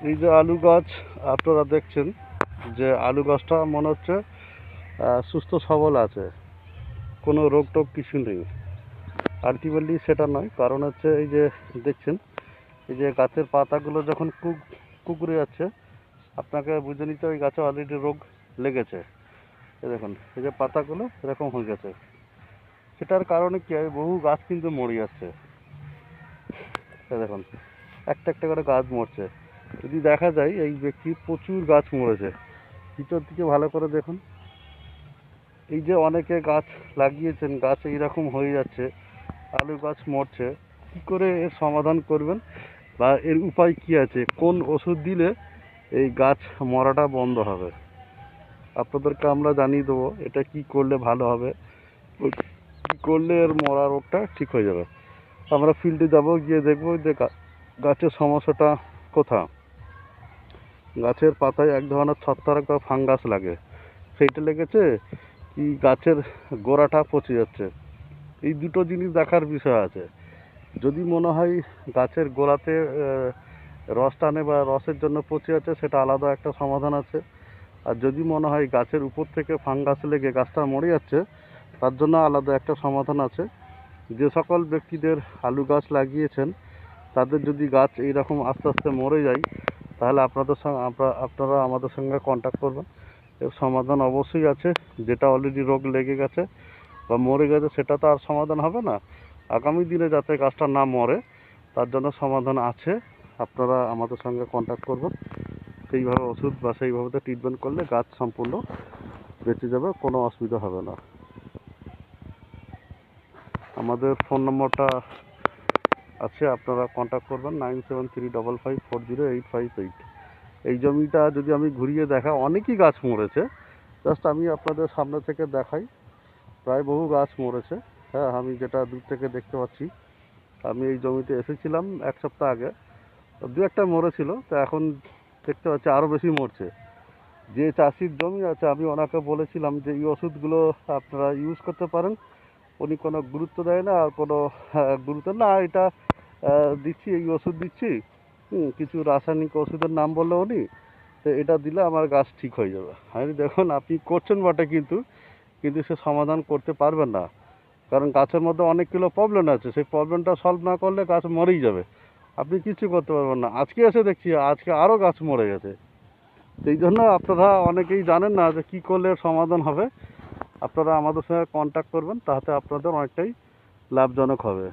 এই যে আলু গাছ আপনারা দেখছেন যে আলু গাছটা মনে হচ্ছে সুস্থ সবল আছে, কোনো রোগ টোগ কিছু নেই। আলটিমেটলি সেটা নয়, কারণ হচ্ছে এই যে দেখছেন এই যে গাছের পাতাগুলো যখন কুকড়ে যাচ্ছে, আপনাকে বুঝে নিতে ওই গাছে অলরেডি রোগ লেগেছে। এই দেখুন এই যে পাতাগুলো এরকম হয়ে গেছে, সেটার কারণে কি হয়, বহু গাছ কিন্তু মরে যাচ্ছে। এই দেখুন একটা একটা করে গাছ মরছে। যদি দেখা যায় এই ব্যক্তি প্রচুর গাছ মরেছে, ভিতর দিকে ভালো করে দেখুন। এই যে অনেকে গাছ লাগিয়েছেন, গাছ এইরকম হয়ে যাচ্ছে, আলু গাছ মরছে, কি করে এর সমাধান করবেন বা এর উপায় কি আছে, কোন ওষুধ দিলে এই গাছ মরাটা বন্ধ হবে, আপনাদেরকে আমরা জানিয়ে দেবো এটা কি করলে ভালো হবে, কি করলে এর মরা রোগটা ঠিক হয়ে যাবে। আমরা ফিল্ডে যাব, গিয়ে দেখবো যে গাছের সমস্যাটা কোথায়। গাছের পাতায় এক ধরনের ছত্রাক বা ফাঙ্গাস লাগে, সেইটা লেগেছে কি গাছের গোড়াটা পচে যাচ্ছে। এই দুটো জিনিস দেখার বিষয় আছে। যদি মনে হয় গাছের গোড়াতে রস টানে বা রসের জন্য পচে যাচ্ছে, সেটা আলাদা একটা সমাধান আছে। আর যদি মনে হয় গাছের উপর থেকে ফাঙ্গাস লেগে গাছটা মরে যাচ্ছে, তার জন্য আলাদা একটা সমাধান আছে। যে সকল ব্যক্তিদের আলু গাছ লাগিয়েছেন, তাদের যদি গাছ এইরকম আস্তে আস্তে মরে যায়, তাহলে আপনারা আমাদের সঙ্গে কন্ট্যাক্ট করবেন। এর সমাধান অবশ্যই আছে। যেটা অলরেডি রোগ লেগে গেছে বা মরে গেছে, সেটা তো আর সমাধান হবে না। আগামী দিনে যাতে গাছটা না মরে, তার জন্য সমাধান আছে। আপনারা আমাদের সঙ্গে কন্ট্যাক্ট করবেন, সেইভাবে ওষুধ বা সেইভাবে ট্রিটমেন্ট করলে গাছ সম্পূর্ণ বেঁচে যাবে, কোনো অসুবিধা হবে না। আমাদের ফোন নম্বরটা আছে, আপনারা কন্ট্যাক্ট করবেন 9735540858। এই জমিটা যদি আমি ঘুরিয়ে দেখা, অনেকই গাছ মরেছে। জাস্ট আমি আপনাদের সামনে থেকে দেখাই, প্রায় বহু গাছ মরেছে। হ্যাঁ, আমি যেটা দূর থেকে দেখতে পাচ্ছি। আমি এই জমিতে এসেছিলাম এক সপ্তাহ আগে, দু একটা মরেছিল, তো এখন দেখতে পাচ্ছি আরও বেশি মরছে। যে চাষির জমি আছে, আমি ওনাকে বলেছিলাম যে এই ওষুধগুলো আপনারা ইউজ করতে পারেন। উনি কোনো গুরুত্ব দেয় না, আর কোনো গুরুত্ব না, এটা দিচ্ছি, এই ওষুধ দিচ্ছি, কিছু রাসায়নিক ওষুধের নাম বললো উনি, তো এটা দিলে আমার গাছ ঠিক হয়ে যাবে। আমি দেখুন আপনি করছেন বটে, কিন্তু সে সমাধান করতে পারবেন না, কারণ গাছের মধ্যে অনেকগুলো প্রবলেম আছে। সেই প্রবলেমটা সলভ না করলে গাছ মরেই যাবে, আপনি কিছু করতে পারবেন না। আজকে এসে দেখছি আজকে আরও গাছ মরে গেছে। সেই জন্য আপনারা অনেকেই জানেন না যে কী করলে সমাধান হবে। আপনারা আমাদের সঙ্গে কন্ট্যাক্ট করবেন, তাতে আপনাদের অনেকটাই লাভজনক হবে।